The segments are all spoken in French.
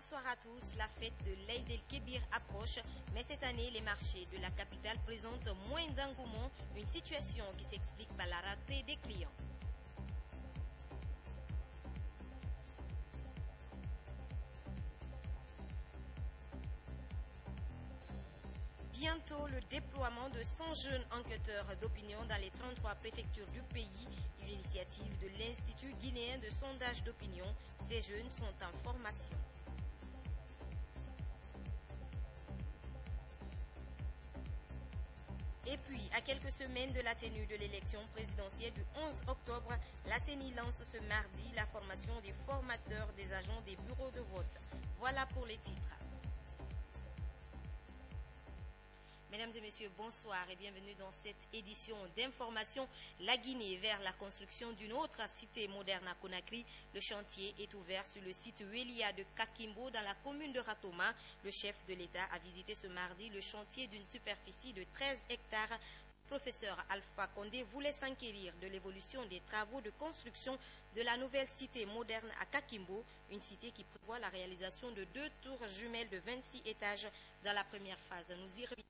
Bonsoir à tous. La fête de l'Aïd el-Kébir approche, mais cette année, les marchés de la capitale présentent moins d'engouement, une situation qui s'explique par la rareté des clients. Bientôt, le déploiement de 100 jeunes enquêteurs d'opinion dans les 33 préfectures du pays, une initiative de l'Institut guinéen de sondage d'opinion. Ces jeunes sont en formation. Et puis, à quelques semaines de la tenue de l'élection présidentielle du 11 octobre, la CENI lance ce mardi la formation des formateurs des agents des bureaux de vote. Voilà pour les titres. Mesdames et messieurs, bonsoir et bienvenue dans cette édition d'information. La Guinée vers la construction d'une autre cité moderne à Conakry. Le chantier est ouvert sur le site Welia de Kakimbo dans la commune de Ratoma. Le chef de l'État a visité ce mardi le chantier d'une superficie de 13 hectares. Le professeur Alpha Condé voulait s'enquérir de l'évolution des travaux de construction de la nouvelle cité moderne à Kakimbo, une cité qui prévoit la réalisation de 2 tours jumelles de 26 étages dans la première phase. Nous y reviendrons.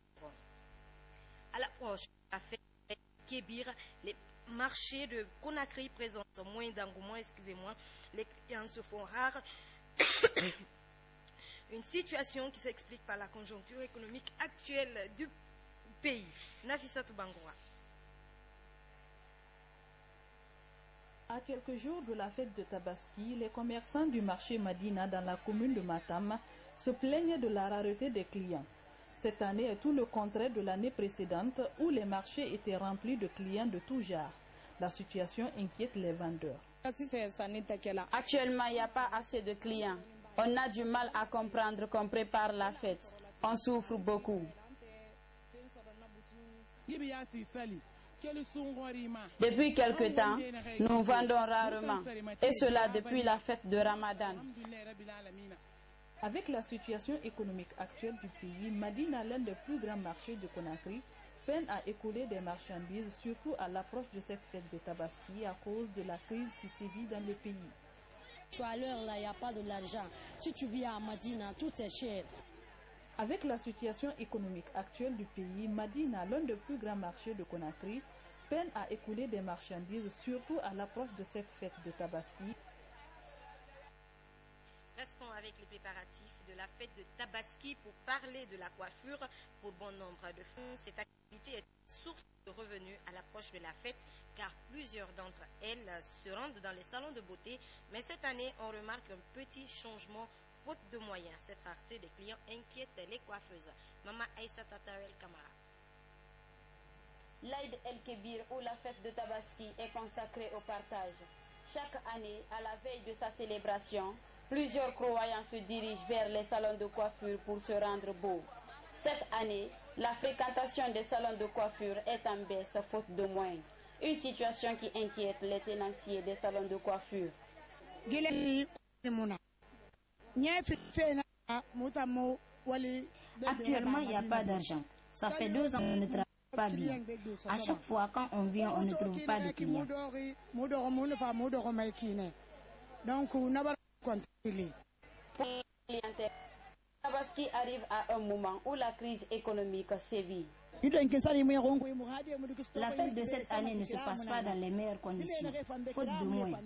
À l'approche de la fête de Kébir, les marchés de Conakry présentent moins d'engouement, les clients se font rares. Une situation qui s'explique par la conjoncture économique actuelle du pays. Nafissatou Bangoua. À quelques jours de la fête de Tabaski, les commerçants du marché Madina dans la commune de Matam se plaignaient de la rareté des clients. Cette année est tout le contraire de l'année précédente où les marchés étaient remplis de clients de tout genre. La situation inquiète les vendeurs. Actuellement, il n'y a pas assez de clients. On a du mal à comprendre qu'on prépare la fête. On souffre beaucoup. Depuis quelque temps, nous vendons rarement. Et cela depuis la fête de Ramadan. Avec la situation économique actuelle du pays, Madina, l'un des plus grands marchés de Conakry, peine à écouler des marchandises, surtout à l'approche de cette fête de Tabaski à cause de la crise qui sévit dans le pays. À l'heure là, il n'y a pas de l'argent. Si tu vis à Madina, tout est cher. Avec la situation économique actuelle du pays, Madina, l'un des plus grands marchés de Conakry, peine à écouler des marchandises, surtout à l'approche de cette fête de Tabaski. Restons avec les préparatifs de la fête de Tabaski pour parler de la coiffure. Pour bon nombre de femmes, cette activité est une source de revenus à l'approche de la fête car plusieurs d'entre elles se rendent dans les salons de beauté. Mais cette année, on remarque un petit changement faute de moyens. Cette rareté des clients inquiète les coiffeuses. Maman Aïssa Tatarel Kamara. L'Aïd el-Kébir ou la fête de Tabaski est consacrée au partage. Chaque année, à la veille de sa célébration, plusieurs croyants se dirigent vers les salons de coiffure pour se rendre beaux. Cette année, la fréquentation des salons de coiffure est en baisse faute de moyens. Une situation qui inquiète les tenanciers des salons de coiffure. Actuellement, il n'y a pas d'argent. Ça fait 2 ans qu'on ne travaille pas bien. À chaque fois, quand on vient, on ne trouve pas de clients. Tabaski arrive à un moment où la crise économique sévit. La fête de cette année ne se passe pas dans les meilleures conditions, faute de moyens.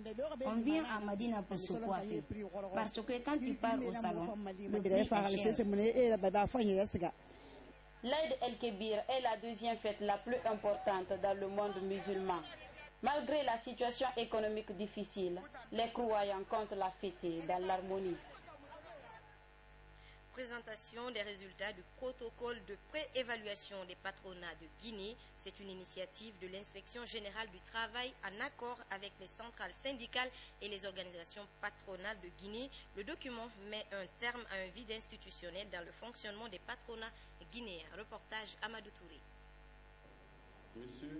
On vient à Madina pour se coiffer, parce que quand tu pars au salon, le prix est cher. L'Aïd el-Kébir est la deuxième fête la plus importante dans le monde musulman. Malgré la situation économique difficile, les croyants comptent la fêter dans l'harmonie. Présentation des résultats du protocole de pré-évaluation des patronats de Guinée. C'est une initiative de l'Inspection générale du travail en accord avec les centrales syndicales et les organisations patronales de Guinée. Le document met un terme à un vide institutionnel dans le fonctionnement des patronats guinéens. Reportage Amadou Touré.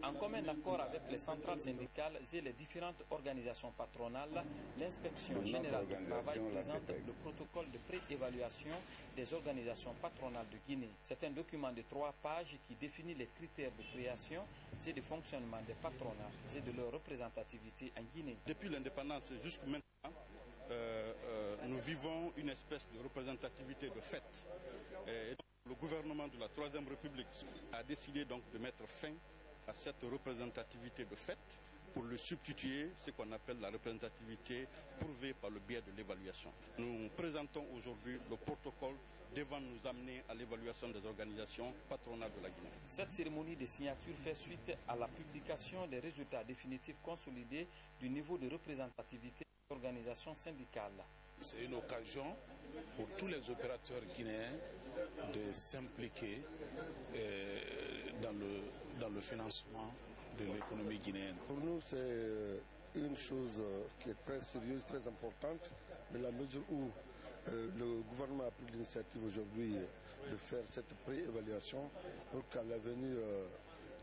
En commun accord avec les centrales syndicales et les différentes organisations patronales, l'Inspection générale du travail présente le protocole de pré-évaluation des organisations patronales de Guinée. C'est un document de 3 pages qui définit les critères de création et de fonctionnement des patronats et de leur représentativité en Guinée. Depuis l'indépendance jusqu'à maintenant, nous vivons une espèce de représentativité de fait. Et le gouvernement de la Troisième République a décidé donc de mettre fin à cette représentativité de fait pour le substituer ce qu'on appelle la représentativité prouvée par le biais de l'évaluation. Nous présentons aujourd'hui le protocole devant nous amener à l'évaluation des organisations patronales de la Guinée. Cette cérémonie de signature fait suite à la publication des résultats définitifs consolidés du niveau de représentativité des organisations syndicales. C'est une occasion pour tous les opérateurs guinéens de s'impliquer dans le financement de l'économie guinéenne. Pour nous, c'est une chose qui est très sérieuse, très importante, dans la mesure où le gouvernement a pris l'initiative aujourd'hui de faire cette préévaluation pour qu'à l'avenir,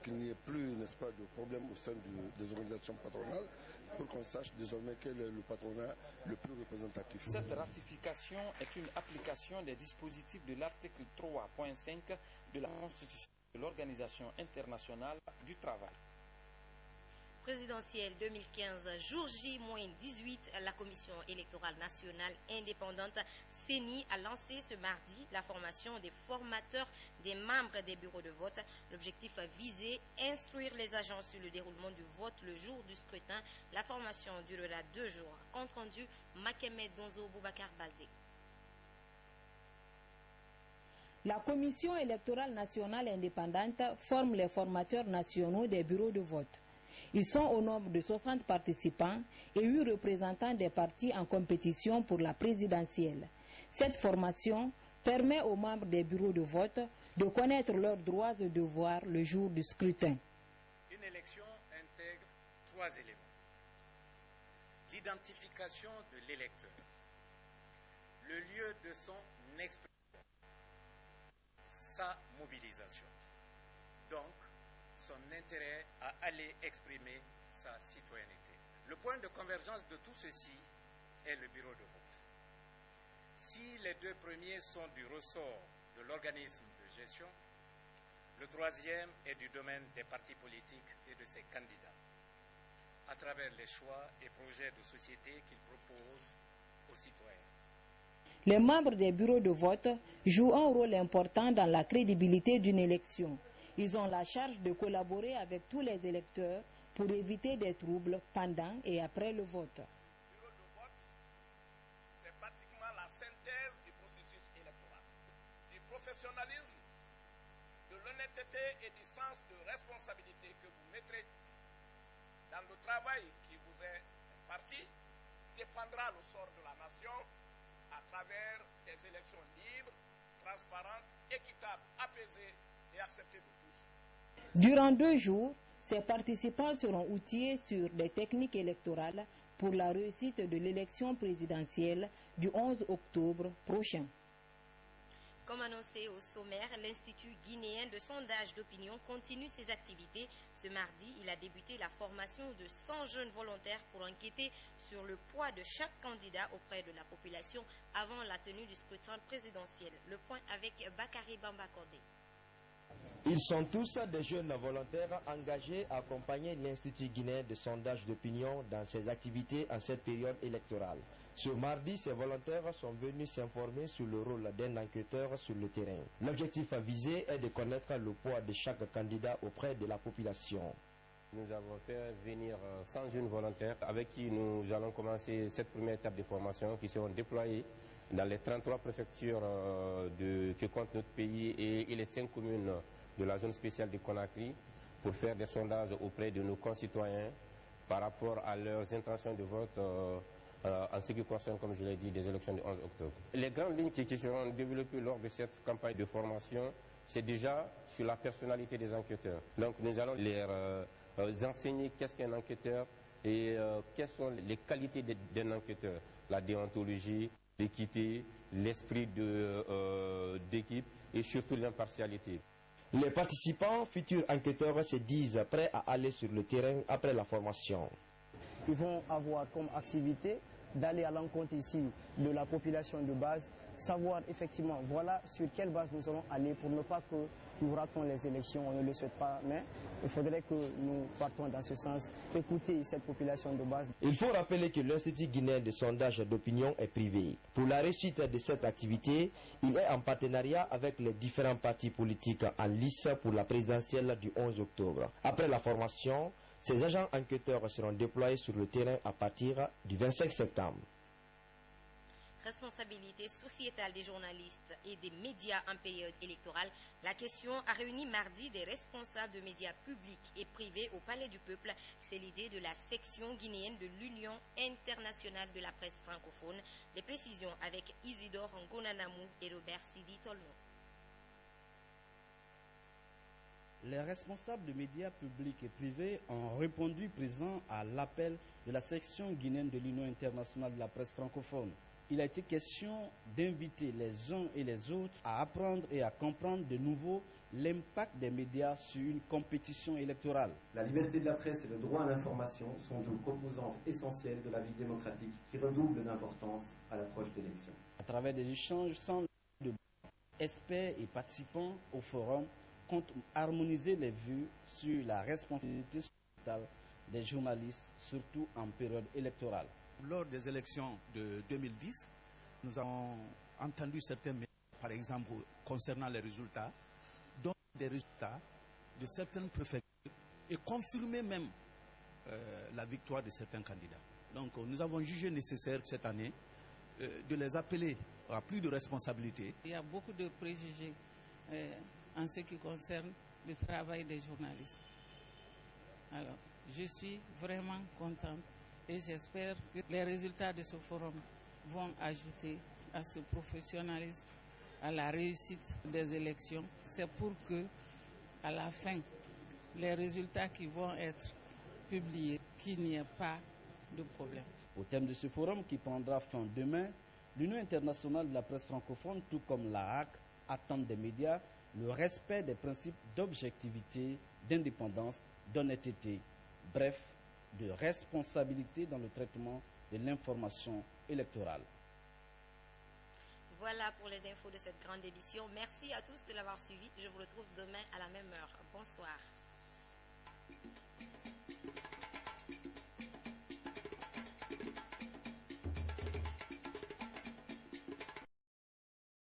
qu'il n'y ait plus, n'est-ce pas, de problème au sein des organisations patronales, pour qu'on sache désormais quel est le patronat le plus représentatif. Cette ratification est une application des dispositifs de l'article 3.5 de la Constitution de l'Organisation internationale du travail. Présidentielle 2015, jour J-18, la Commission électorale nationale indépendante CENI a lancé ce mardi la formation des formateurs des membres des bureaux de vote. L'objectif visé, instruire les agents sur le déroulement du vote le jour du scrutin. La formation durera 2 jours. Compte rendu, Makeme Donzo Boubacar Baldé. La Commission électorale nationale indépendante forme les formateurs nationaux des bureaux de vote. Ils sont au nombre de 60 participants et 8 représentants des partis en compétition pour la présidentielle. Cette formation permet aux membres des bureaux de vote de connaître leurs droits et devoirs le jour du scrutin. Une élection intègre 3 éléments. L'identification de l'électeur, le lieu de son expression, sa mobilisation. Donc, son intérêt à aller exprimer sa citoyenneté. Le point de convergence de tout ceci est le bureau de vote. Si les 2 premiers sont du ressort de l'organisme de gestion, le 3e est du domaine des partis politiques et de ses candidats, à travers les choix et projets de société qu'ils proposent aux citoyens. Les membres des bureaux de vote jouent un rôle important dans la crédibilité d'une élection. Ils ont la charge de collaborer avec tous les électeurs pour éviter des troubles pendant et après le vote. Le bureau de vote, c'est pratiquement la synthèse du processus électoral, du professionnalisme, de l'honnêteté et du sens de responsabilité que vous mettrez dans le travail qui vous est imparti, dépendra le sort de la nation à travers des élections libres, transparentes, équitables, apaisées et acceptées de tous. Durant 2 jours, ces participants seront outillés sur des techniques électorales pour la réussite de l'élection présidentielle du 11 octobre prochain. Comme annoncé au sommaire, l'Institut guinéen de sondage d'opinion continue ses activités. Ce mardi, il a débuté la formation de 100 jeunes volontaires pour enquêter sur le poids de chaque candidat auprès de la population avant la tenue du scrutin présidentiel. Le point avec Bakary Bambakondé. Ils sont tous des jeunes volontaires engagés à accompagner l'Institut guinéen de sondage d'opinion dans ses activités en cette période électorale. Ce mardi, ces volontaires sont venus s'informer sur le rôle d'un enquêteur sur le terrain. L'objectif visé est de connaître le poids de chaque candidat auprès de la population. Nous avons fait venir 100 jeunes volontaires avec qui nous allons commencer cette première étape de formation qui seront déployés dans les 33 préfectures que compte notre pays et les 5 communes de la zone spéciale de Conakry pour faire des sondages auprès de nos concitoyens par rapport à leurs intentions de vote en ce qui concerne, comme je l'ai dit, des élections du 11 octobre. Les grandes lignes qui seront développées lors de cette campagne de formation, c'est déjà sur la personnalité des enquêteurs. Donc nous allons leur enseigner qu'est-ce qu'un enquêteur et quelles sont les qualités d'un enquêteur, la déontologie, l'équité, l'esprit d'équipe et surtout l'impartialité. Les participants, futurs enquêteurs, se disent prêts à aller sur le terrain après la formation. Ils vont avoir comme activité d'aller à l'encontre ici de la population de base, savoir effectivement, voilà sur quelle base nous allons aller pour ne pas que nous ratons les élections, on ne le souhaite pas, mais il faudrait que nous partons dans ce sens, écouter cette population de base. Il faut rappeler que l'Institut guinéen de sondage d'opinion est privé. Pour la réussite de cette activité, il est en partenariat avec les différents partis politiques en lice pour la présidentielle du 11 octobre. Après la formation, ces agents enquêteurs seront déployés sur le terrain à partir du 25 septembre. Responsabilité sociétale des journalistes et des médias en période électorale, la question a réuni mardi des responsables de médias publics et privés au Palais du Peuple. C'est l'idée de la section guinéenne de l'Union internationale de la presse francophone. Les précisions avec Isidore Ngonanamou et Robert Sidi Tolno. Les responsables de médias publics et privés ont répondu présent à l'appel de la section guinéenne de l'Union internationale de la presse francophone. Il a été question d'inviter les uns et les autres à apprendre et à comprendre de nouveau l'impact des médias sur une compétition électorale. La liberté de la presse et le droit à l'information sont deux composantes essentielles de la vie démocratique qui redoublent d'importance à l'approche d'élections. À travers des échanges sans de experts et participants au forum, compte harmoniser les vues sur la responsabilité sociétale des journalistes, surtout en période électorale. Lors des élections de 2010, nous avons entendu certains médias, par exemple concernant les résultats, donc des résultats de certaines préfectures et confirmer même la victoire de certains candidats. Donc nous avons jugé nécessaire cette année de les appeler à plus de responsabilités. Il y a beaucoup de préjugés en ce qui concerne le travail des journalistes. Alors, je suis vraiment contente et j'espère que les résultats de ce forum vont ajouter à ce professionnalisme, à la réussite des élections. C'est pour que, à la fin, les résultats qui vont être publiés, qu'il n'y ait pas de problème. Au thème de ce forum qui prendra fin demain, l'Union internationale de la presse francophone, tout comme la HAC, attend des médias le respect des principes d'objectivité, d'indépendance, d'honnêteté, bref, de responsabilité dans le traitement de l'information électorale. Voilà pour les infos de cette grande édition. Merci à tous de l'avoir suivi. Je vous retrouve demain à la même heure. Bonsoir.